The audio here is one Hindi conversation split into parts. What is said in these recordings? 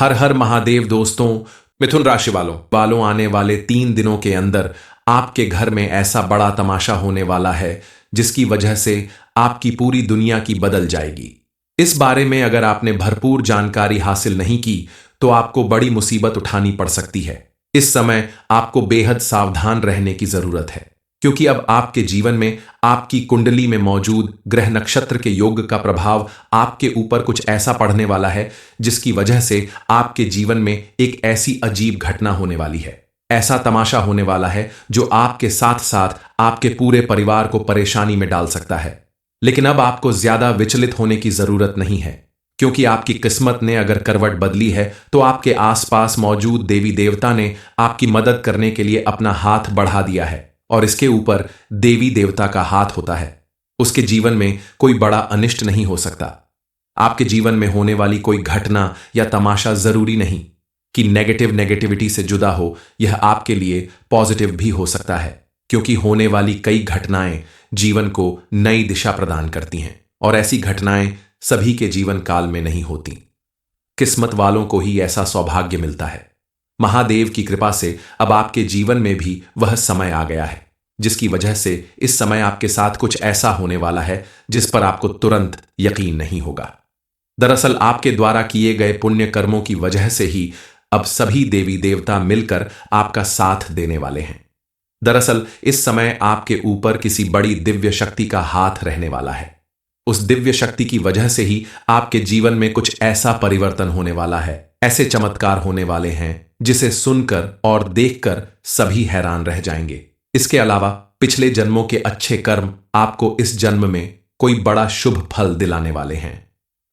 हर हर महादेव दोस्तों। मिथुन राशि वालों आने वाले 3 दिनों के अंदर आपके घर में ऐसा बड़ा तमाशा होने वाला है जिसकी वजह से आपकी पूरी दुनिया की बदल जाएगी। इस बारे में अगर आपने भरपूर जानकारी हासिल नहीं की तो आपको बड़ी मुसीबत उठानी पड़ सकती है। इस समय आपको बेहद सावधान रहने की जरूरत है, क्योंकि अब आपके जीवन में आपकी कुंडली में मौजूद ग्रह नक्षत्र के योग का प्रभाव आपके ऊपर कुछ ऐसा पड़ने वाला है जिसकी वजह से आपके जीवन में एक ऐसी अजीब घटना होने वाली है। ऐसा तमाशा होने वाला है जो आपके साथ साथ आपके पूरे परिवार को परेशानी में डाल सकता है। लेकिन अब आपको ज्यादा विचलित होने की जरूरत नहीं है, क्योंकि आपकी किस्मत ने अगर करवट बदली है तो आपके आसपास मौजूद देवी देवता ने आपकी मदद करने के लिए अपना हाथ बढ़ा दिया है। और इसके ऊपर देवी देवता का हाथ होता है, उसके जीवन में कोई बड़ा अनिष्ट नहीं हो सकता। आपके जीवन में होने वाली कोई घटना या तमाशा जरूरी नहीं कि नेगेटिविटी से जुदा हो, यह आपके लिए पॉजिटिव भी हो सकता है, क्योंकि होने वाली कई घटनाएं जीवन को नई दिशा प्रदान करती हैं और ऐसी घटनाएं सभी के जीवन काल में नहीं होती। किस्मत वालों को ही ऐसा सौभाग्य मिलता है। महादेव की कृपा से अब आपके जीवन में भी वह समय आ गया है जिसकी वजह से इस समय आपके साथ कुछ ऐसा होने वाला है जिस पर आपको तुरंत यकीन नहीं होगा। दरअसल आपके द्वारा किए गए पुण्य कर्मों की वजह से ही अब सभी देवी देवता मिलकर आपका साथ देने वाले हैं। दरअसल इस समय आपके ऊपर किसी बड़ी दिव्य शक्ति का हाथ रहने वाला है। उस दिव्य शक्ति की वजह से ही आपके जीवन में कुछ ऐसा परिवर्तन होने वाला है, ऐसे चमत्कार होने वाले हैं जिसे सुनकर और देखकर सभी हैरान रह जाएंगे। इसके अलावा पिछले जन्मों के अच्छे कर्म आपको इस जन्म में कोई बड़ा शुभ फल दिलाने वाले हैं।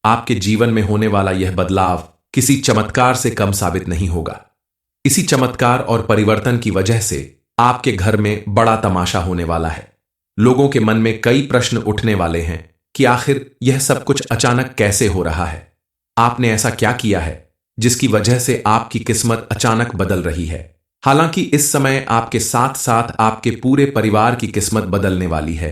आपके जीवन में होने वाला यह बदलाव किसी चमत्कार से कम साबित नहीं होगा। इसी चमत्कार और परिवर्तन की वजह से आपके घर में बड़ा तमाशा होने वाला है। लोगों के मन में कई प्रश्न उठने वाले हैं कि आखिर यह सब कुछ अचानक कैसे हो रहा है। आपने ऐसा क्या किया है जिसकी वजह से आपकी किस्मत अचानक बदल रही है। हालांकि इस समय आपके साथ साथ आपके पूरे परिवार की किस्मत बदलने वाली है,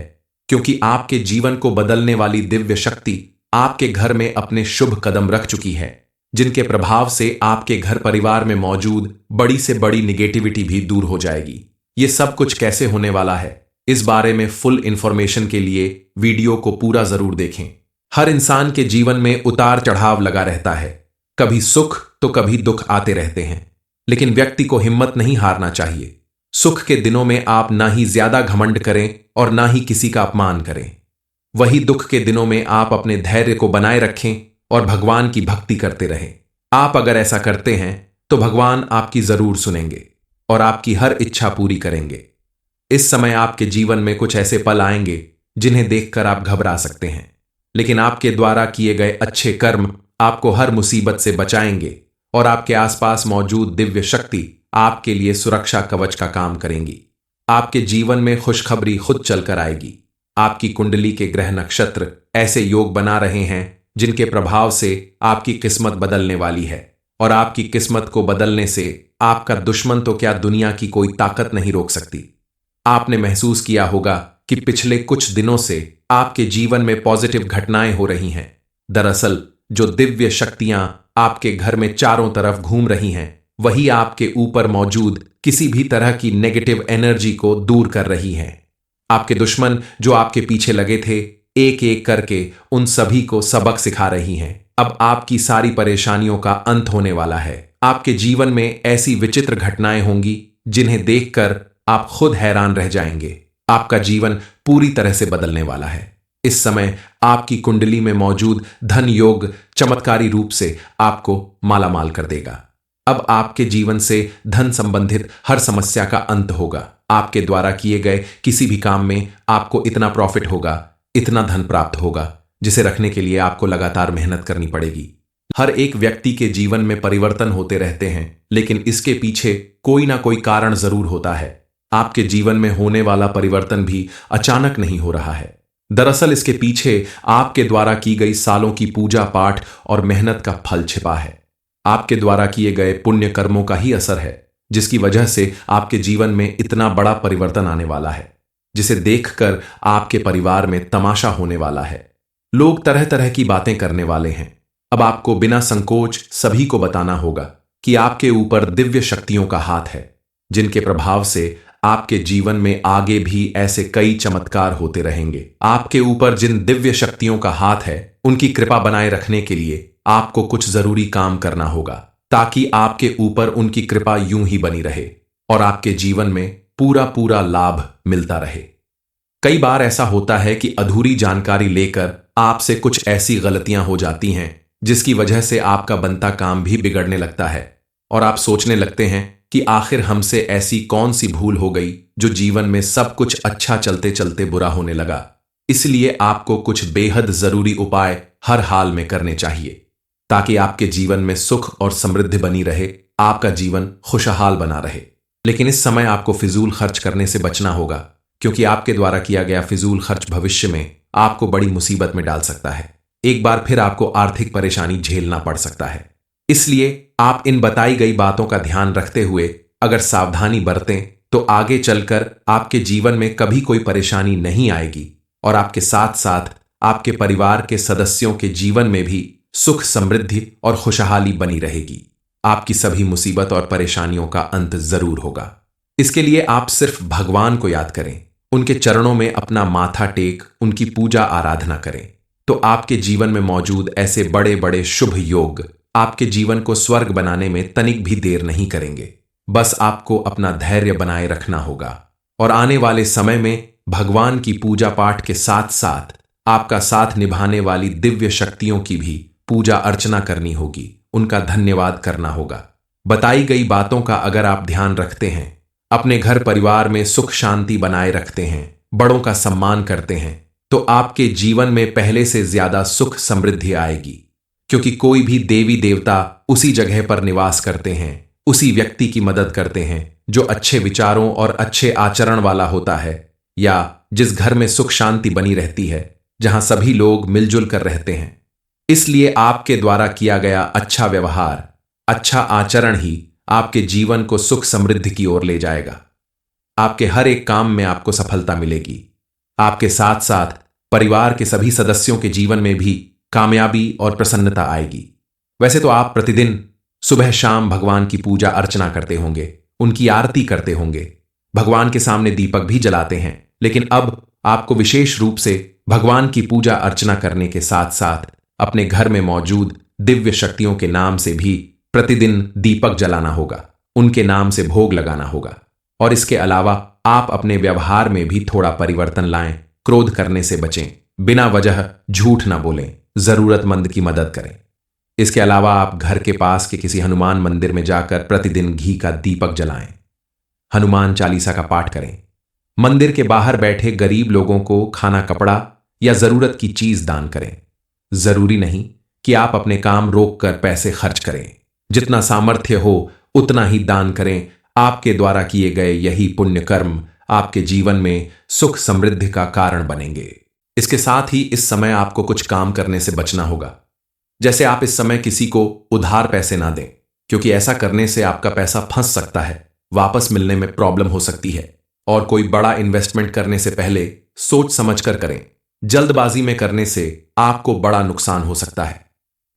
क्योंकि आपके जीवन को बदलने वाली दिव्य शक्ति आपके घर में अपने शुभ कदम रख चुकी है, जिनके प्रभाव से आपके घर परिवार में मौजूद बड़ी से बड़ी निगेटिविटी भी दूर हो जाएगी। ये सब कुछ कैसे होने वाला है, इस बारे में फुल इंफॉर्मेशन के लिए वीडियो को पूरा जरूर देखें। हर इंसान के जीवन में उतार चढ़ाव लगा रहता है, कभी सुख तो कभी दुख आते रहते हैं, लेकिन व्यक्ति को हिम्मत नहीं हारना चाहिए। सुख के दिनों में आप ना ही ज्यादा घमंड करें और ना ही किसी का अपमान करें। वही दुख के दिनों में आप अपने धैर्य को बनाए रखें और भगवान की भक्ति करते रहें। आप अगर ऐसा करते हैं तो भगवान आपकी जरूर सुनेंगे और आपकी हर इच्छा पूरी करेंगे। इस समय आपके जीवन में कुछ ऐसे पल आएंगे जिन्हें देखकर आप घबरा सकते हैं, लेकिन आपके द्वारा किए गए अच्छे कर्म आपको हर मुसीबत से बचाएंगे और आपके आसपास मौजूद दिव्य शक्ति आपके लिए सुरक्षा कवच का काम करेंगी। आपके जीवन में खुशखबरी खुद चलकर आएगी। आपकी कुंडली के ग्रह नक्षत्र ऐसे योग बना रहे हैं जिनके प्रभाव से आपकी किस्मत बदलने वाली है, और आपकी किस्मत को बदलने से आपका दुश्मन तो क्या, दुनिया की कोई ताकत नहीं रोक सकती। आपने महसूस किया होगा कि पिछले कुछ दिनों से आपके जीवन में पॉजिटिव घटनाएं हो रही हैं। दरअसल जो दिव्य शक्तियां आपके घर में चारों तरफ घूम रही हैं, वही आपके ऊपर मौजूद किसी भी तरह की नेगेटिव एनर्जी को दूर कर रही हैं। आपके दुश्मन जो आपके पीछे लगे थे, एक एक करके उन सभी को सबक सिखा रही हैं। अब आपकी सारी परेशानियों का अंत होने वाला है। आपके जीवन में ऐसी विचित्र घटनाएं होंगी जिन्हें देखकर आप खुद हैरान रह जाएंगे। आपका जीवन पूरी तरह से बदलने वाला है। इस समय आपकी कुंडली में मौजूद धन योग चमत्कारी रूप से आपको मालामाल कर देगा। अब आपके जीवन से धन संबंधित हर समस्या का अंत होगा। आपके द्वारा किए गए किसी भी काम में आपको इतना प्रॉफिट होगा, इतना धन प्राप्त होगा, जिसे रखने के लिए आपको लगातार मेहनत करनी पड़ेगी। हर एक व्यक्ति के जीवन में परिवर्तन होते रहते हैं, लेकिन इसके पीछे कोई ना कोई कारण जरूर होता है। आपके जीवन में होने वाला परिवर्तन भी अचानक नहीं हो रहा है। दरअसल इसके पीछे आपके द्वारा की गई सालों की पूजा पाठ और मेहनत का फल छिपा है। आपके द्वारा किए गए पुण्य कर्मों का ही असर है, जिसकी वजह से आपके जीवन में इतना बड़ा परिवर्तन आने वाला है, जिसे देखकर आपके परिवार में तमाशा होने वाला है। लोग तरह तरह की बातें करने वाले हैं। अब आपको बिना संकोच सभी को बताना होगा कि आपके ऊपर दिव्य शक्तियों का हाथ है, जिनके प्रभाव से आपके जीवन में आगे भी ऐसे कई चमत्कार होते रहेंगे। आपके ऊपर जिन दिव्य शक्तियों का हाथ है, उनकी कृपा बनाए रखने के लिए आपको कुछ जरूरी काम करना होगा, ताकि आपके ऊपर उनकी कृपा यूं ही बनी रहे और आपके जीवन में पूरा पूरा लाभ मिलता रहे। कई बार ऐसा होता है कि अधूरी जानकारी लेकर आपसे कुछ ऐसी गलतियां हो जाती हैं जिसकी वजह से आपका बनता काम भी बिगड़ने लगता है और आप सोचने लगते हैं कि आखिर हमसे ऐसी कौन सी भूल हो गई जो जीवन में सब कुछ अच्छा चलते चलते बुरा होने लगा। इसलिए आपको कुछ बेहद जरूरी उपाय हर हाल में करने चाहिए, ताकि आपके जीवन में सुख और समृद्धि बनी रहे, आपका जीवन खुशहाल बना रहे। लेकिन इस समय आपको फिजूल खर्च करने से बचना होगा, क्योंकि आपके द्वारा किया गया फिजूल खर्च भविष्य में आपको बड़ी मुसीबत में डाल सकता है। एक बार फिर आपको आर्थिक परेशानी झेलना पड़ सकता है। इसलिए आप इन बताई गई बातों का ध्यान रखते हुए अगर सावधानी बरतें तो आगे चलकर आपके जीवन में कभी कोई परेशानी नहीं आएगी और आपके साथ साथ आपके परिवार के सदस्यों के जीवन में भी सुख, समृद्धि और खुशहाली बनी रहेगी। आपकी सभी मुसीबत और परेशानियों का अंत जरूर होगा। इसके लिए आप सिर्फ भगवान को याद करें, उनके चरणों में अपना माथा टेक उनकी पूजा आराधना करें, तो आपके जीवन में मौजूद ऐसे बड़े बड़े शुभ योग आपके जीवन को स्वर्ग बनाने में तनिक भी देर नहीं करेंगे। बस आपको अपना धैर्य बनाए रखना होगा और आने वाले समय में भगवान की पूजा पाठ के साथ साथ आपका साथ निभाने वाली दिव्य शक्तियों की भी पूजा अर्चना करनी होगी, उनका धन्यवाद करना होगा। बताई गई बातों का अगर आप ध्यान रखते हैं, अपने घर परिवार में सुख शांति बनाए रखते हैं, बड़ों का सम्मान करते हैं, तो आपके जीवन में पहले से ज्यादा सुख समृद्धि आएगी। क्योंकि कोई भी देवी देवता उसी जगह पर निवास करते हैं, उसी व्यक्ति की मदद करते हैं जो अच्छे विचारों और अच्छे आचरण वाला होता है, या जिस घर में सुख शांति बनी रहती है, जहां सभी लोग मिलजुल कर रहते हैं। इसलिए आपके द्वारा किया गया अच्छा व्यवहार, अच्छा आचरण ही आपके जीवन को सुख समृद्धि की ओर ले जाएगा। आपके हर एक काम में आपको सफलता मिलेगी। आपके साथ साथ परिवार के सभी सदस्यों के जीवन में भी कामयाबी और प्रसन्नता आएगी। वैसे तो आप प्रतिदिन सुबह शाम भगवान की पूजा अर्चना करते होंगे, उनकी आरती करते होंगे, भगवान के सामने दीपक भी जलाते हैं, लेकिन अब आपको विशेष रूप से भगवान की पूजा अर्चना करने के साथ साथ अपने घर में मौजूद दिव्य शक्तियों के नाम से भी प्रतिदिन दीपक जलाना होगा, उनके नाम से भोग लगाना होगा। और इसके अलावा आप अपने व्यवहार में भी थोड़ा परिवर्तन लाएं, क्रोध करने से बचें, बिना वजह झूठ ना बोलें, जरूरतमंद की मदद करें। इसके अलावा आप घर के पास के किसी हनुमान मंदिर में जाकर प्रतिदिन घी का दीपक जलाएं, हनुमान चालीसा का पाठ करें, मंदिर के बाहर बैठे गरीब लोगों को खाना, कपड़ा या जरूरत की चीज दान करें। जरूरी नहीं कि आप अपने काम रोककर पैसे खर्च करें, जितना सामर्थ्य हो उतना ही दान करें। आपके द्वारा किए गए यही पुण्य कर्म आपके जीवन में सुख समृद्धि का कारण बनेंगे। इसके साथ ही इस समय आपको कुछ काम करने से बचना होगा। जैसे आप इस समय किसी को उधार पैसे ना दें, क्योंकि ऐसा करने से आपका पैसा फंस सकता है, वापस मिलने में प्रॉब्लम हो सकती है। और कोई बड़ा इन्वेस्टमेंट करने से पहले सोच समझ कर करें, जल्दबाजी में करने से आपको बड़ा नुकसान हो सकता है।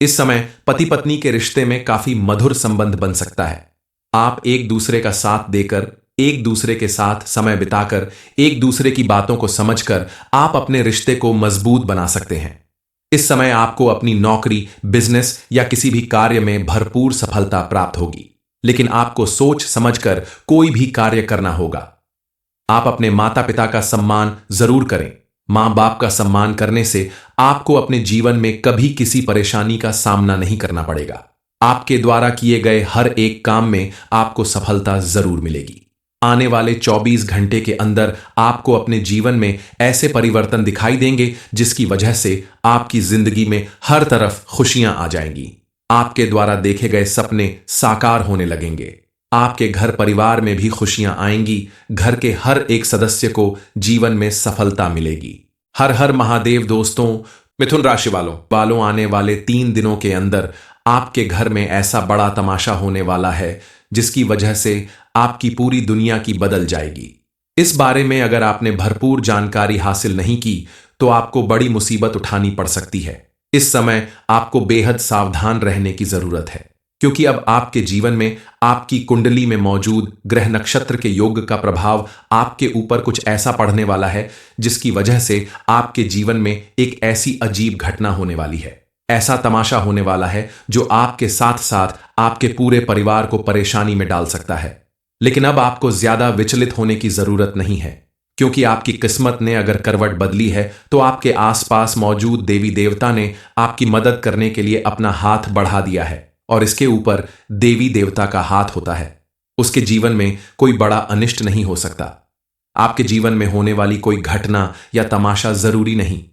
इस समय पति पत्नी के रिश्ते में काफी मधुर संबंध बन सकता है। आप एक दूसरे का साथ देकर, एक दूसरे के साथ समय बिताकर, एक दूसरे की बातों को समझकर आप अपने रिश्ते को मजबूत बना सकते हैं। इस समय आपको अपनी नौकरी, बिजनेस या किसी भी कार्य में भरपूर सफलता प्राप्त होगी, लेकिन आपको सोच समझकर कोई भी कार्य करना होगा। आप अपने माता पिता का सम्मान जरूर करें। मां बाप का सम्मान करने से आपको अपने जीवन में कभी किसी परेशानी का सामना नहीं करना पड़ेगा। आपके द्वारा किए गए हर एक काम में आपको सफलता जरूर मिलेगी। आने वाले 24 घंटे के अंदर आपको अपने जीवन में ऐसे परिवर्तन दिखाई देंगे जिसकी वजह से आपकी जिंदगी में हर तरफ खुशियां आ जाएंगी। आपके द्वारा देखे गए सपने साकार होने लगेंगे। आपके घर परिवार में भी खुशियां आएंगी। घर के हर एक सदस्य को जीवन में सफलता मिलेगी। हर हर महादेव। दोस्तों, मिथुन राशि वालों आने वाले 3 दिनों के अंदर आपके घर में ऐसा बड़ा तमाशा होने वाला है जिसकी वजह से आपकी पूरी दुनिया की बदल जाएगी। इस बारे में अगर आपने भरपूर जानकारी हासिल नहीं की तो आपको बड़ी मुसीबत उठानी पड़ सकती है। इस समय आपको बेहद सावधान रहने की जरूरत है, क्योंकि अब आपके जीवन में आपकी कुंडली में मौजूद ग्रह नक्षत्र के योग का प्रभाव आपके ऊपर कुछ ऐसा पड़ने वाला है जिसकी वजह से आपके जीवन में एक ऐसी अजीब घटना होने वाली है। ऐसा तमाशा होने वाला है जो आपके साथ साथ आपके पूरे परिवार को परेशानी में डाल सकता है। लेकिन अब आपको ज्यादा विचलित होने की जरूरत नहीं है, क्योंकि आपकी किस्मत ने अगर करवट बदली है तो आपके आसपास मौजूद देवी देवता ने आपकी मदद करने के लिए अपना हाथ बढ़ा दिया है, और इसके ऊपर देवी देवता का हाथ होता है। उसके जीवन में कोई बड़ा अनिष्ट नहीं हो सकता। आपके जीवन में होने वाली कोई घटना या तमाशा जरूरी नहीं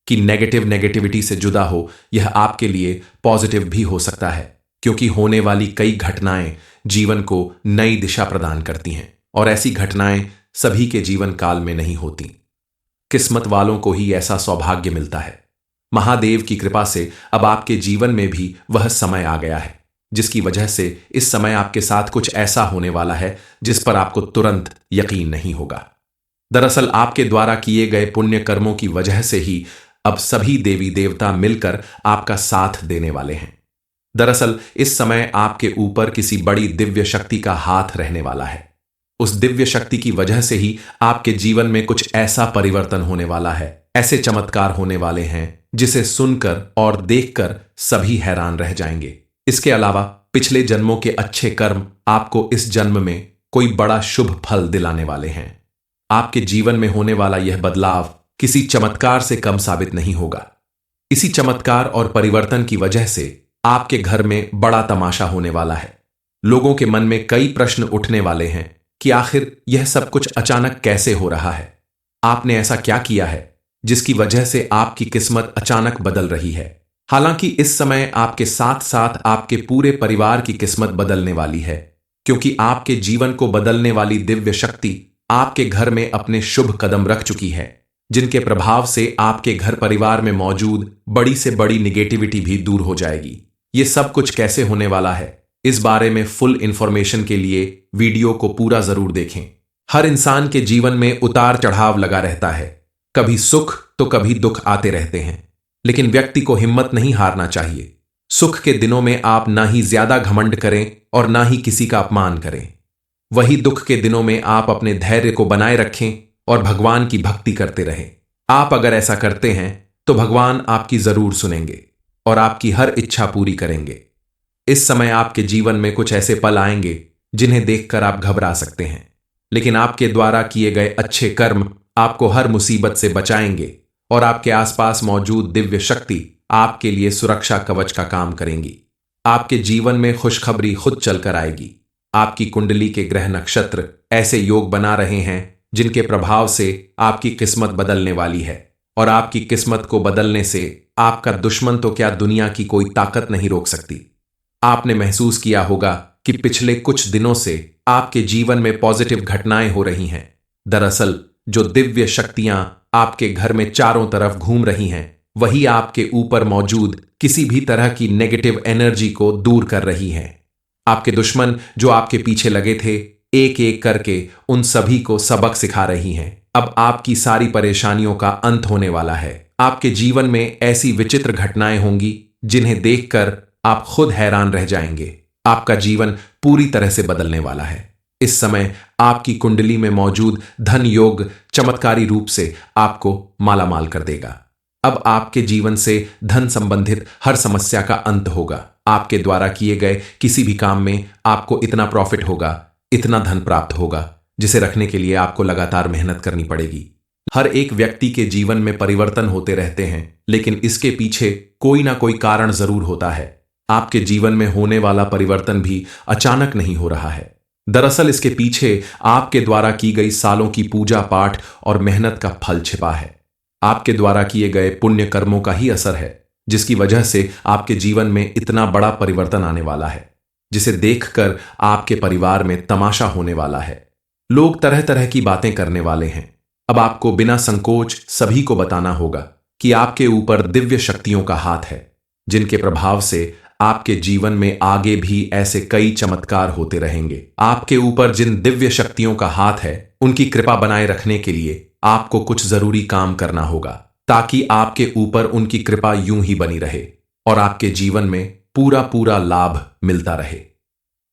कि नेगेटिविटी से जुदा हो, यह आपके लिए पॉजिटिव भी हो सकता है, क्योंकि होने वाली कई घटनाएं जीवन को नई दिशा प्रदान करती हैं, और ऐसी घटनाएं सभी के जीवन काल में नहीं होती। किस्मत वालों को ही ऐसा सौभाग्य मिलता है। महादेव की कृपा से अब आपके जीवन में भी वह समय आ गया है जिसकी वजह से इस समय आपके साथ कुछ ऐसा होने वाला है जिस पर आपको तुरंत यकीन नहीं होगा। दरअसल आपके द्वारा किए गए पुण्य कर्मों की वजह से ही अब सभी देवी देवता मिलकर आपका साथ देने वाले हैं। दरअसल इस समय आपके ऊपर किसी बड़ी दिव्य शक्ति का हाथ रहने वाला है। उस दिव्य शक्ति की वजह से ही आपके जीवन में कुछ ऐसा परिवर्तन होने वाला है, ऐसे चमत्कार होने वाले हैं जिसे सुनकर और देखकर सभी हैरान रह जाएंगे। इसके अलावा पिछले जन्मों के अच्छे कर्म आपको इस जन्म में कोई बड़ा शुभ फल दिलाने वाले हैं। आपके जीवन में होने वाला यह बदलाव किसी चमत्कार से कम साबित नहीं होगा। इसी चमत्कार और परिवर्तन की वजह से आपके घर में बड़ा तमाशा होने वाला है। लोगों के मन में कई प्रश्न उठने वाले हैं कि आखिर यह सब कुछ अचानक कैसे हो रहा है। आपने ऐसा क्या किया है जिसकी वजह से आपकी किस्मत अचानक बदल रही है। हालांकि इस समय आपके साथ साथ आपके पूरे परिवार की किस्मत बदलने वाली है, क्योंकि आपके जीवन को बदलने वाली दिव्य शक्ति आपके घर में अपने शुभ कदम रख चुकी है, जिनके प्रभाव से आपके घर परिवार में मौजूद बड़ी से बड़ी निगेटिविटी भी दूर हो जाएगी। ये सब कुछ कैसे होने वाला है, इस बारे में फुल इंफॉर्मेशन के लिए वीडियो को पूरा जरूर देखें। हर इंसान के जीवन में उतार चढ़ाव लगा रहता है, कभी सुख तो कभी दुख आते रहते हैं, लेकिन व्यक्ति को हिम्मत नहीं हारना चाहिए। सुख के दिनों में आप ना ही ज्यादा घमंड करें और ना ही किसी का अपमान करें। वही दुख के दिनों में आप अपने धैर्य को बनाए रखें और भगवान की भक्ति करते रहें। आप अगर ऐसा करते हैं तो भगवान आपकी जरूर सुनेंगे और आपकी हर इच्छा पूरी करेंगे। इस समय आपके जीवन में कुछ ऐसे पल आएंगे जिन्हें देखकर आप घबरा सकते हैं, लेकिन आपके द्वारा किए गए अच्छे कर्म आपको हर मुसीबत से बचाएंगे और आपके आसपास मौजूद दिव्य शक्ति आपके लिए सुरक्षा कवच का काम करेंगी। आपके जीवन में खुशखबरी खुद चलकर आएगी। आपकी कुंडली के ग्रह नक्षत्र ऐसे योग बना रहे हैं जिनके प्रभाव से आपकी किस्मत बदलने वाली है, और आपकी किस्मत को बदलने से आपका दुश्मन तो क्या दुनिया की कोई ताकत नहीं रोक सकती। आपने महसूस किया होगा कि पिछले कुछ दिनों से आपके जीवन में पॉजिटिव घटनाएं हो रही हैं। दरअसल जो दिव्य शक्तियां आपके घर में चारों तरफ घूम रही हैं, वही आपके ऊपर मौजूद किसी भी तरह की नेगेटिव एनर्जी को दूर कर रही हैं। आपके दुश्मन जो आपके पीछे लगे थे, एक एक करके उन सभी को सबक सिखा रही हैं। अब आपकी सारी परेशानियों का अंत होने वाला है। आपके जीवन में ऐसी विचित्र घटनाएं होंगी जिन्हें देखकर आप खुद हैरान रह जाएंगे। आपका जीवन पूरी तरह से बदलने वाला है। इस समय आपकी कुंडली में मौजूद धन योग चमत्कारी रूप से आपको मालामाल कर देगा। अब आपके जीवन से धन संबंधित हर समस्या का अंत होगा। आपके द्वारा किए गए किसी भी काम में आपको इतना प्रॉफिट होगा, इतना धन प्राप्त होगा, जिसे रखने के लिए आपको लगातार मेहनत करनी पड़ेगी। हर एक व्यक्ति के जीवन में परिवर्तन होते रहते हैं, लेकिन इसके पीछे कोई ना कोई कारण जरूर होता है। आपके जीवन में होने वाला परिवर्तन भी अचानक नहीं हो रहा है। दरअसल इसके पीछे आपके द्वारा की गई सालों की पूजा पाठ और मेहनत का फल छिपा है। आपके द्वारा किए गए पुण्य कर्मों का ही असर है, जिसकी वजह से आपके जीवन में इतना बड़ा परिवर्तन आने वाला है, जिसे देखकर आपके परिवार में तमाशा होने वाला है। लोग तरह तरह की बातें करने वाले हैं। अब आपको बिना संकोच सभी को बताना होगा कि आपके ऊपर दिव्य शक्तियों का हाथ है, जिनके प्रभाव से आपके जीवन में आगे भी ऐसे कई चमत्कार होते रहेंगे। आपके ऊपर जिन दिव्य शक्तियों का हाथ है, उनकी कृपा बनाए रखने के लिए आपको कुछ जरूरी काम करना होगा। ताकि आपके ऊपर उनकी कृपा यूं ही बनी रहे और आपके जीवन में पूरा पूरा लाभ मिलता रहे।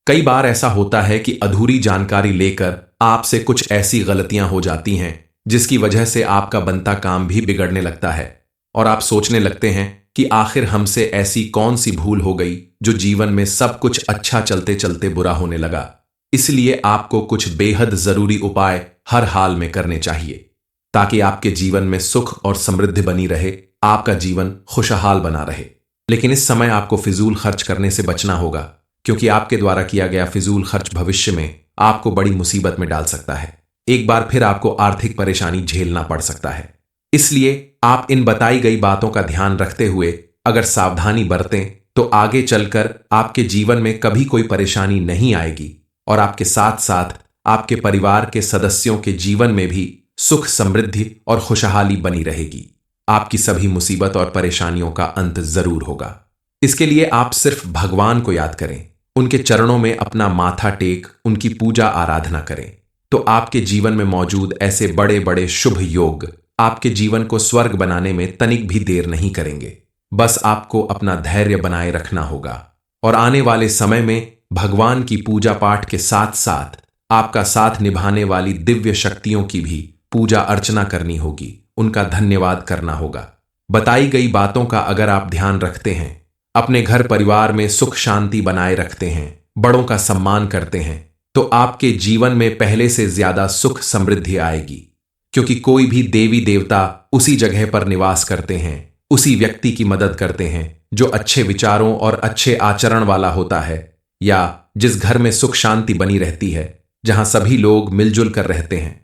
कई बार ऐसा होता है कि अधूरी जानकारी लेकर आपसे कुछ ऐसी गलतियां हो जाती हैं जिसकी वजह से आपका बनता काम भी बिगड़ने लगता है और आप सोचने लगते हैं कि आखिर हमसे ऐसी कौन सी भूल हो गई जो जीवन में सब कुछ अच्छा चलते चलते बुरा होने लगा। इसलिए आपको कुछ बेहद जरूरी उपाय हर हाल में करने चाहिए ताकि आपके जीवन में सुख और समृद्धि बनी रहे, आपका जीवन खुशहाल बना रहे। लेकिन इस समय आपको फिजूल खर्च करने से बचना होगा, क्योंकि आपके द्वारा किया गया फिजूल खर्च भविष्य में आपको बड़ी मुसीबत में डाल सकता है। एक बार फिर आपको आर्थिक परेशानी झेलना पड़ सकता है। इसलिए आप इन बताई गई बातों का ध्यान रखते हुए अगर सावधानी बरतें तो आगे चलकर आपके जीवन में कभी कोई परेशानी नहीं आएगी और आपके साथ साथ आपके परिवार के सदस्यों के जीवन में भी सुख, समृद्धि और खुशहाली बनी रहेगी। आपकी सभी मुसीबत और परेशानियों का अंत जरूर होगा। इसके लिए आप सिर्फ भगवान को याद करें, उनके चरणों में अपना माथा टेक उनकी पूजा आराधना करें, तो आपके जीवन में मौजूद ऐसे बड़े बड़े शुभ योग आपके जीवन को स्वर्ग बनाने में तनिक भी देर नहीं करेंगे। बस आपको अपना धैर्य बनाए रखना होगा और आने वाले समय में भगवान की पूजा पाठ के साथ साथ आपका साथ निभाने वाली दिव्य शक्तियों की भी पूजा अर्चना करनी होगी, उनका धन्यवाद करना होगा। बताई गई बातों का अगर आप ध्यान रखते हैं, अपने घर परिवार में सुख शांति बनाए रखते हैं, बड़ों का सम्मान करते हैं, तो आपके जीवन में पहले से ज्यादा सुख समृद्धि आएगी। क्योंकि कोई भी देवी देवता उसी जगह पर निवास करते हैं, उसी व्यक्ति की मदद करते हैं जो अच्छे विचारों और अच्छे आचरण वाला होता है, या जिस घर में सुख शांति बनी रहती है, जहां सभी लोग मिलजुल कर रहते हैं।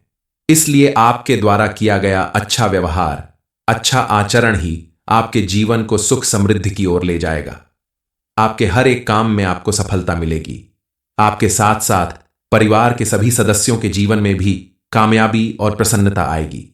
इसलिए आपके द्वारा किया गया अच्छा व्यवहार, अच्छा आचरण ही आपके जीवन को सुख समृद्धि की ओर ले जाएगा। आपके हर एक काम में आपको सफलता मिलेगी। आपके साथ साथ परिवार के सभी सदस्यों के जीवन में भी कामयाबी और प्रसन्नता आएगी।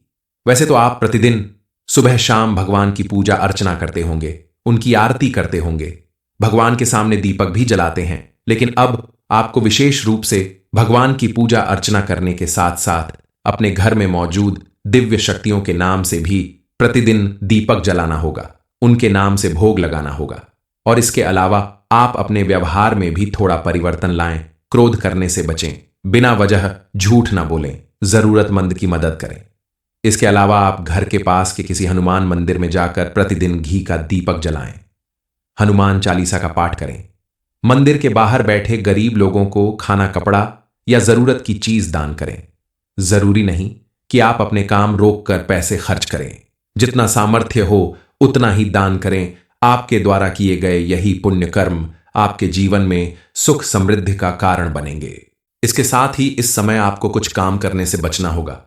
वैसे तो आप प्रतिदिन सुबह शाम भगवान की पूजा अर्चना करते होंगे, उनकी आरती करते होंगे, भगवान के सामने दीपक भी जलाते हैं, लेकिन अब आपको विशेष रूप से भगवान की पूजा अर्चना करने के साथ साथ अपने घर में मौजूद दिव्य शक्तियों के नाम से भी प्रतिदिन दीपक जलाना होगा, उनके नाम से भोग लगाना होगा। और इसके अलावा आप अपने व्यवहार में भी थोड़ा परिवर्तन लाएं, क्रोध करने से बचें, बिना वजह झूठ ना बोलें, जरूरतमंद की मदद करें। इसके अलावा आप घर के पास के किसी हनुमान मंदिर में जाकर प्रतिदिन घी का दीपक जलाएं, हनुमान चालीसा का पाठ करें, मंदिर के बाहर बैठे गरीब लोगों को खाना, कपड़ा या जरूरत की चीज दान करें। जरूरी नहीं कि आप अपने काम रोक कर पैसे खर्च करें, जितना सामर्थ्य हो उतना ही दान करें। आपके द्वारा किए गए यही पुण्य कर्म आपके जीवन में सुख समृद्धि का कारण बनेंगे। इसके साथ ही इस समय आपको कुछ काम करने से बचना होगा।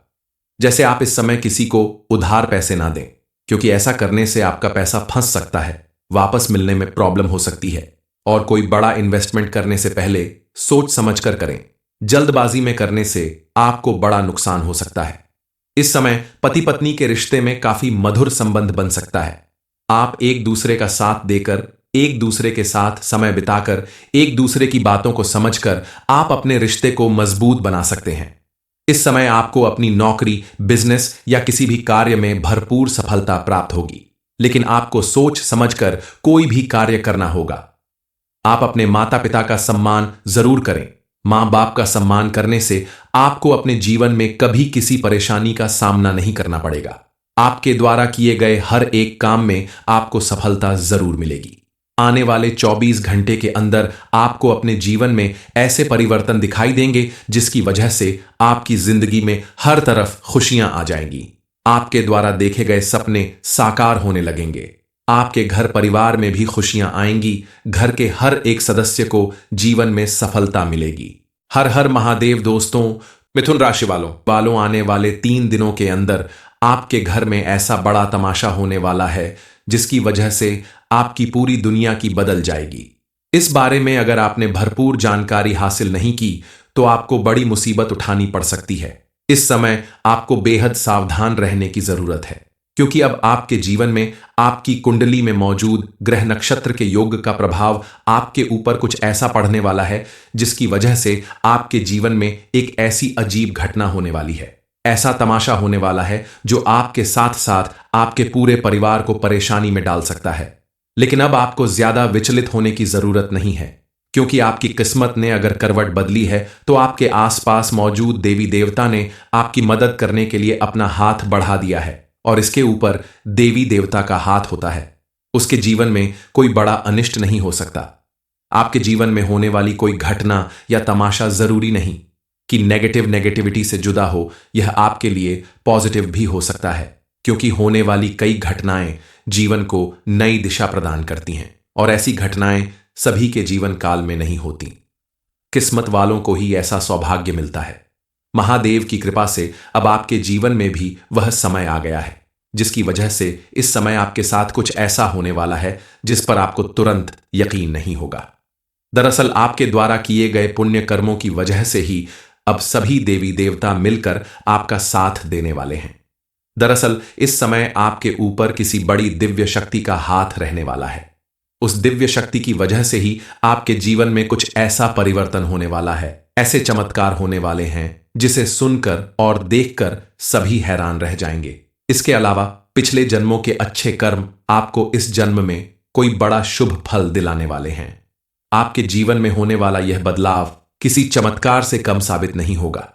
जैसे आप इस समय किसी को उधार पैसे ना दें, क्योंकि ऐसा करने से आपका पैसा फंस सकता है, वापस मिलने में प्रॉब्लम हो सकती है। और कोई बड़ा इन्वेस्टमेंट करने से पहले सोच समझ कर करें, जल्दबाजी में करने से आपको बड़ा नुकसान हो सकता है। इस समय पति पत्नी के रिश्ते में काफी मधुर संबंध बन सकता है। आप एक दूसरे का साथ देकर, एक दूसरे के साथ समय बिताकर, एक दूसरे की बातों को समझकर आप अपने रिश्ते को मजबूत बना सकते हैं। इस समय आपको अपनी नौकरी, बिजनेस या किसी भी कार्य में भरपूर सफलता प्राप्त होगी, लेकिन आपको सोच समझकर कोई भी कार्य करना होगा। आप अपने माता पिता का सम्मान जरूर करें। मां बाप का सम्मान करने से आपको अपने जीवन में कभी किसी परेशानी का सामना नहीं करना पड़ेगा। आपके द्वारा किए गए हर एक काम में आपको सफलता जरूर मिलेगी। आने वाले 24 घंटे के अंदर आपको अपने जीवन में ऐसे परिवर्तन दिखाई देंगे जिसकी वजह से आपकी जिंदगी में हर तरफ खुशियां आ जाएंगी। आपके द्वारा देखे गए सपने साकार होने लगेंगे। आपके घर परिवार में भी खुशियां आएंगी। घर के हर एक सदस्य को जीवन में सफलता मिलेगी। हर हर महादेव। दोस्तों, मिथुन राशि वालों आने वाले 3 दिनों के अंदर आपके घर में ऐसा बड़ा तमाशा होने वाला है जिसकी वजह से आपकी पूरी दुनिया की बदल जाएगी। इस बारे में अगर आपने भरपूर जानकारी हासिल नहीं की तो आपको बड़ी मुसीबत उठानी पड़ सकती है। इस समय आपको बेहद सावधान रहने की जरूरत है, क्योंकि अब आपके जीवन में आपकी कुंडली में मौजूद ग्रह नक्षत्र के योग का प्रभाव आपके ऊपर कुछ ऐसा पड़ने वाला है जिसकी वजह से आपके जीवन में एक ऐसी अजीब घटना होने वाली है। ऐसा तमाशा होने वाला है जो आपके साथ साथ आपके पूरे परिवार को परेशानी में डाल सकता है। लेकिन अब आपको ज्यादा विचलित होने की जरूरत नहीं है, क्योंकि आपकी किस्मत ने अगर करवट बदली है तो आपके आसपास मौजूद देवी देवता ने आपकी मदद करने के लिए अपना हाथ बढ़ा दिया है। और इसके ऊपर देवी देवता का हाथ होता है, उसके जीवन में कोई बड़ा अनिष्ट नहीं हो सकता। आपके जीवन में होने वाली कोई घटना या तमाशा जरूरी नहीं कि नेगेटिविटी से जुदा हो, यह आपके लिए पॉजिटिव भी हो सकता है, क्योंकि होने वाली कई घटनाएं जीवन को नई दिशा प्रदान करती हैं और ऐसी घटनाएं सभी के जीवन काल में नहीं होती। किस्मत वालों को ही ऐसा सौभाग्य मिलता है। महादेव की कृपा से अब आपके जीवन में भी वह समय आ गया है जिसकी वजह से इस समय आपके साथ कुछ ऐसा होने वाला है जिस पर आपको तुरंत यकीन नहीं होगा। दरअसल आपके द्वारा किए गए पुण्य कर्मों की वजह से ही अब सभी देवी देवता मिलकर आपका साथ देने वाले हैं। दरअसल इस समय आपके ऊपर किसी बड़ी दिव्य शक्ति का हाथ रहने वाला है। उस दिव्य शक्ति की वजह से ही आपके जीवन में कुछ ऐसा परिवर्तन होने वाला है, ऐसे चमत्कार होने वाले हैं जिसे सुनकर और देखकर सभी हैरान रह जाएंगे। इसके अलावा पिछले जन्मों के अच्छे कर्म आपको इस जन्म में कोई बड़ा शुभ फल दिलाने वाले हैं। आपके जीवन में होने वाला यह बदलाव किसी चमत्कार से कम साबित नहीं होगा।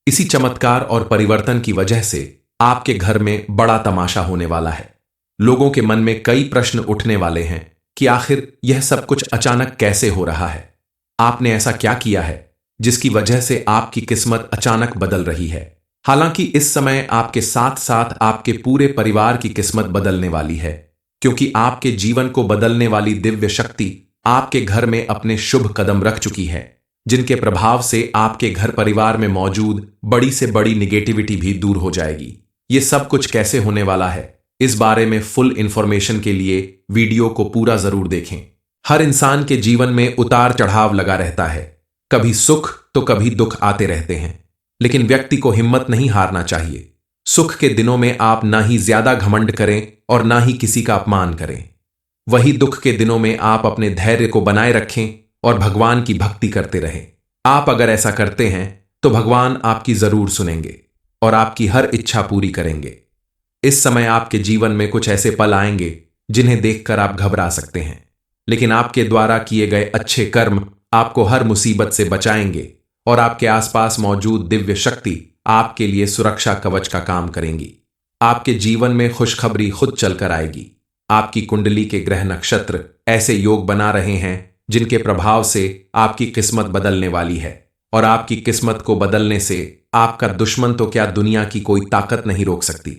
इसी चमत्कार और परिवर्तन की वजह से आपके घर में बड़ा तमाशा होने वाला है। लोगों के मन में कई प्रश्न उठने वाले हैं कि आखिर यह सब कुछ अचानक कैसे हो रहा है। आपने ऐसा क्या किया है जिसकी वजह से आपकी किस्मत अचानक बदल रही है। हालांकि इस समय आपके साथ साथ आपके पूरे परिवार की किस्मत बदलने वाली है, क्योंकि आपके जीवन को बदलने वाली दिव्य शक्ति आपके घर में अपने शुभ कदम रख चुकी है, जिनके प्रभाव से आपके घर परिवार में मौजूद बड़ी से बड़ी निगेटिविटी भी दूर हो जाएगी। ये सब कुछ कैसे होने वाला है, इस बारे में फुल इंफॉर्मेशन के लिए वीडियो को पूरा जरूर देखें। हर इंसान के जीवन में उतार चढ़ाव लगा रहता है, कभी सुख तो कभी दुख आते रहते हैं, लेकिन व्यक्ति को हिम्मत नहीं हारना चाहिए। सुख के दिनों में आप ना ही ज्यादा घमंड करें और ना ही किसी का अपमान करें। वही दुख के दिनों में आप अपने धैर्य को बनाए रखें और भगवान की भक्ति करते रहें। आप अगर ऐसा करते हैं तो भगवान आपकी जरूर सुनेंगे और आपकी हर इच्छा पूरी करेंगे। इस समय आपके जीवन में कुछ ऐसे पल आएंगे जिन्हें देखकर आप घबरा सकते हैं, लेकिन आपके द्वारा किए गए अच्छे कर्म आपको हर मुसीबत से बचाएंगे और आपके आसपास मौजूद दिव्य शक्ति आपके लिए सुरक्षा कवच का काम करेंगी। आपके जीवन में खुशखबरी खुद चलकर आएगी। आपकी कुंडली के ग्रह नक्षत्र ऐसे योग बना रहे हैं जिनके प्रभाव से आपकी किस्मत बदलने वाली है, और आपकी किस्मत को बदलने से आपका दुश्मन तो क्या दुनिया की कोई ताकत नहीं रोक सकती।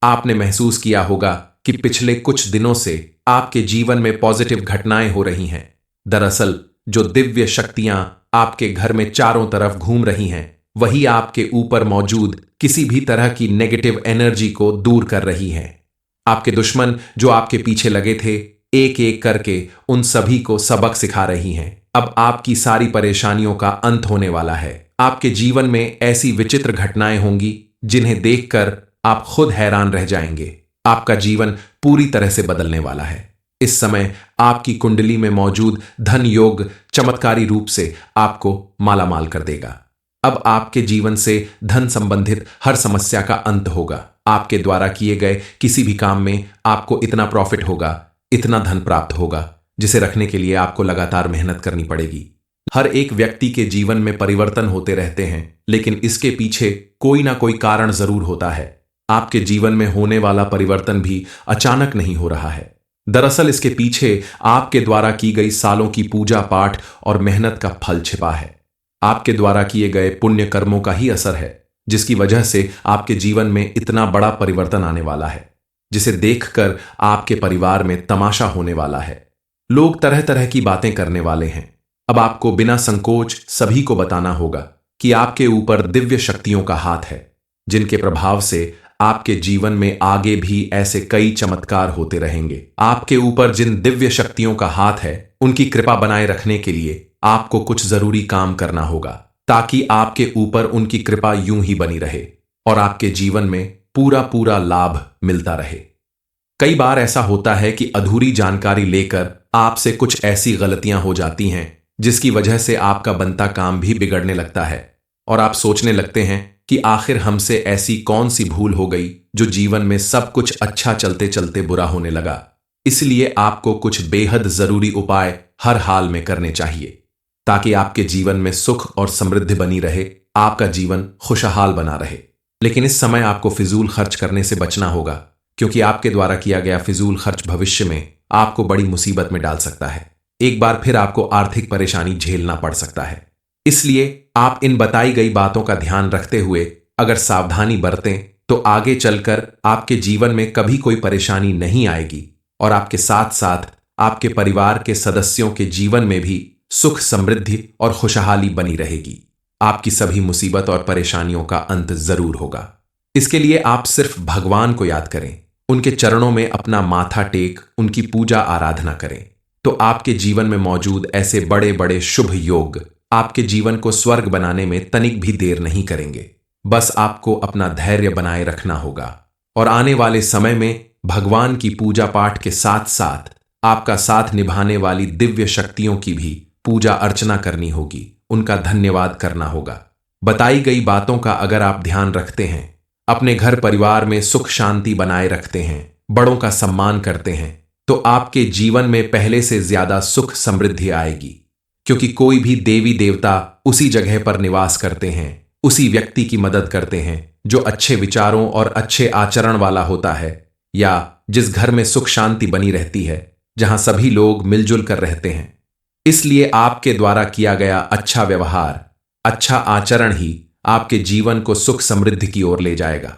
आपने महसूस किया होगा कि पिछले कुछ दिनों से आपके जीवन में पॉजिटिव घटनाएं हो रही हैं। दरअसल जो दिव्य शक्तियां आपके घर में चारों तरफ घूम रही हैं, वही आपके ऊपर मौजूद किसी भी तरह की नेगेटिव एनर्जी को दूर कर रही हैं। आपके दुश्मन जो आपके पीछे लगे थे, एक एक करके उन सभी को सबक सिखा रही हैं। अब आपकी सारी परेशानियों का अंत होने वाला है। आपके जीवन में ऐसी विचित्र घटनाएं होंगी जिन्हें देखकर आप खुद हैरान रह जाएंगे। आपका जीवन पूरी तरह से बदलने वाला है। इस समय आपकी कुंडली में मौजूद धन योग चमत्कारी रूप से आपको मालामाल कर देगा। अब आपके जीवन से धन संबंधित हर समस्या का अंत होगा। आपके द्वारा किए गए किसी भी काम में आपको इतना प्रॉफिट होगा, इतना धन प्राप्त होगा, जिसे रखने के लिए आपको लगातार मेहनत करनी पड़ेगी। हर एक व्यक्ति के जीवन में परिवर्तन होते रहते हैं, लेकिन इसके पीछे कोई ना कोई कारण जरूर होता है। आपके जीवन में होने वाला परिवर्तन भी अचानक नहीं हो रहा है। दरअसल इसके पीछे आपके द्वारा की गई सालों की पूजा पाठ और मेहनत का फल छिपा है। आपके द्वारा किए गए पुण्य कर्मों का ही असर है, जिसकी वजह से आपके जीवन में इतना बड़ा परिवर्तन आने वाला है, जिसे देखकर आपके परिवार में तमाशा होने वाला है। लोग तरह तरह की बातें करने वाले हैं। अब आपको बिना संकोच सभी को बताना होगा कि आपके ऊपर दिव्य शक्तियों का हाथ है, जिनके प्रभाव से आपके जीवन में आगे भी ऐसे कई चमत्कार होते रहेंगे। आपके ऊपर जिन दिव्य शक्तियों का हाथ है, उनकी कृपा बनाए रखने के लिए आपको कुछ जरूरी काम करना होगा, ताकि आपके ऊपर उनकी कृपा यूं ही बनी रहे और आपके जीवन में पूरा पूरा लाभ मिलता रहे। कई बार ऐसा होता है कि अधूरी जानकारी लेकर आपसे कुछ ऐसी गलतियां हो जाती हैं जिसकी वजह से आपका बनता काम भी बिगड़ने लगता है। और आप सोचने लगते हैं कि आखिर हमसे ऐसी कौन सी भूल हो गई जो जीवन में सब कुछ अच्छा चलते चलते बुरा होने लगा। इसलिए आपको कुछ बेहद जरूरी उपाय हर हाल में करने चाहिए ताकि आपके जीवन में सुख और समृद्धि बनी रहे, आपका जीवन खुशहाल बना रहे। लेकिन इस समय आपको फिजूल खर्च करने से बचना होगा, क्योंकि आपके द्वारा किया गया फिजूल खर्च भविष्य में आपको बड़ी मुसीबत में डाल सकता है। एक बार फिर आपको आर्थिक परेशानी झेलना पड़ सकता है। इसलिए आप इन बताई गई बातों का ध्यान रखते हुए अगर सावधानी बरतें तो आगे चलकर आपके जीवन में कभी कोई परेशानी नहीं आएगी और आपके साथ साथ आपके परिवार के सदस्यों के जीवन में भी सुख, समृद्धि और खुशहाली बनी रहेगी। आपकी सभी मुसीबत और परेशानियों का अंत जरूर होगा। इसके लिए आप सिर्फ भगवान को याद करें, उनके चरणों में अपना माथा टेक उनकी पूजा आराधना करें, तो आपके जीवन में मौजूद ऐसे बड़े बड़े शुभ योग आपके जीवन को स्वर्ग बनाने में तनिक भी देर नहीं करेंगे। बस आपको अपना धैर्य बनाए रखना होगा और आने वाले समय में भगवान की पूजा पाठ के साथ साथ आपका साथ निभाने वाली दिव्य शक्तियों की भी पूजा अर्चना करनी होगी, उनका धन्यवाद करना होगा। बताई गई बातों का अगर आप ध्यान रखते हैं, अपने घर परिवार में सुख शांति बनाए रखते हैं, बड़ों का सम्मान करते हैं, तो आपके जीवन में पहले से ज्यादा सुख समृद्धि आएगी। क्योंकि कोई भी देवी देवता उसी जगह पर निवास करते हैं, उसी व्यक्ति की मदद करते हैं जो अच्छे विचारों और अच्छे आचरण वाला होता है, या जिस घर में सुख शांति बनी रहती है, जहां सभी लोग मिलजुल कर रहते हैं। इसलिए आपके द्वारा किया गया अच्छा व्यवहार, अच्छा आचरण ही आपके जीवन को सुख समृद्धि की ओर ले जाएगा।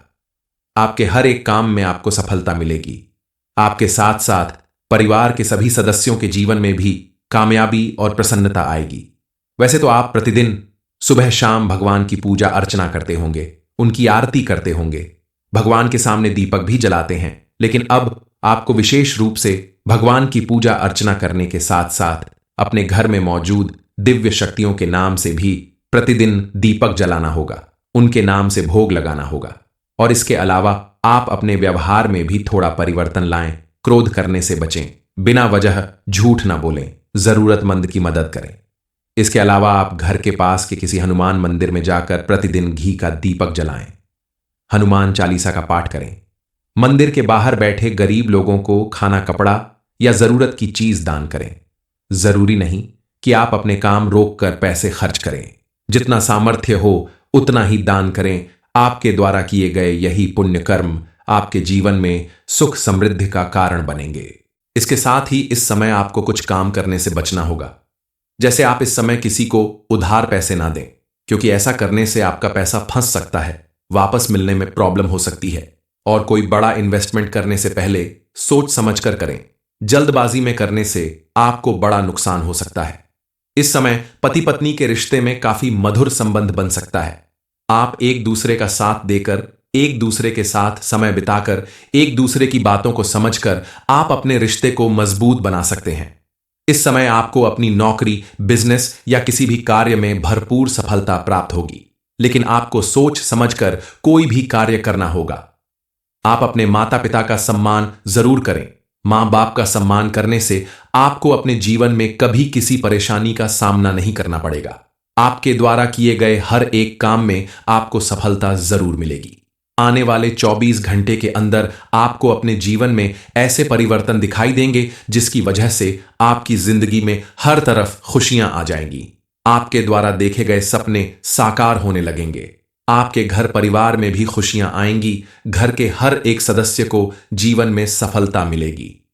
आपके हर एक काम में आपको सफलता मिलेगी। आपके साथ साथ परिवार के सभी सदस्यों के जीवन में भी कामयाबी और प्रसन्नता आएगी। वैसे तो आप प्रतिदिन सुबह शाम भगवान की पूजा अर्चना करते होंगे, उनकी आरती करते होंगे, भगवान के सामने दीपक भी जलाते हैं, लेकिन अब आपको विशेष रूप से भगवान की पूजा अर्चना करने के साथ साथ अपने घर में मौजूद दिव्य शक्तियों के नाम से भी प्रतिदिन दीपक जलाना होगा, उनके नाम से भोग लगाना होगा। और इसके अलावा आप अपने व्यवहार में भी थोड़ा परिवर्तन लाएं, क्रोध करने से बचें, बिना वजह झूठ ना बोलें, जरूरतमंद की मदद करें। इसके अलावा आप घर के पास के किसी हनुमान मंदिर में जाकर प्रतिदिन घी का दीपक जलाएं, हनुमान चालीसा का पाठ करें, मंदिर के बाहर बैठे गरीब लोगों को खाना, कपड़ा या जरूरत की चीज दान करें। जरूरी नहीं कि आप अपने काम रोककर पैसे खर्च करें, जितना सामर्थ्य हो उतना ही दान करें। आपके द्वारा किए गए यही पुण्य कर्म आपके जीवन में सुख समृद्धि का कारण बनेंगे। इसके साथ ही इस समय आपको कुछ काम करने से बचना होगा। जैसे आप इस समय किसी को उधार पैसे ना दें, क्योंकि ऐसा करने से आपका पैसा फंस सकता है, वापस मिलने में प्रॉब्लम हो सकती है। और कोई बड़ा इन्वेस्टमेंट करने से पहले सोच समझ कर करें, जल्दबाजी में करने से आपको बड़ा नुकसान हो सकता है। इस समय पति पत्नी के रिश्ते में काफी मधुर संबंध बन सकता है। आप एक दूसरे का साथ देकर, एक दूसरे के साथ समय बिताकर, एक दूसरे की बातों को समझकर आप अपने रिश्ते को मजबूत बना सकते हैं। इस समय आपको अपनी नौकरी, बिजनेस या किसी भी कार्य में भरपूर सफलता प्राप्त होगी, लेकिन आपको सोच समझकर कोई भी कार्य करना होगा। आप अपने माता पिता का सम्मान जरूर करें। मां बाप का सम्मान करने से आपको अपने जीवन में कभी किसी परेशानी का सामना नहीं करना पड़ेगा। आपके द्वारा किए गए हर एक काम में आपको सफलता जरूर मिलेगी। आने वाले 24 घंटे के अंदर आपको अपने जीवन में ऐसे परिवर्तन दिखाई देंगे जिसकी वजह से आपकी जिंदगी में हर तरफ खुशियां आ जाएंगी। आपके द्वारा देखे गए सपने साकार होने लगेंगे। आपके घर परिवार में भी खुशियां आएंगी। घर के हर एक सदस्य को जीवन में सफलता मिलेगी।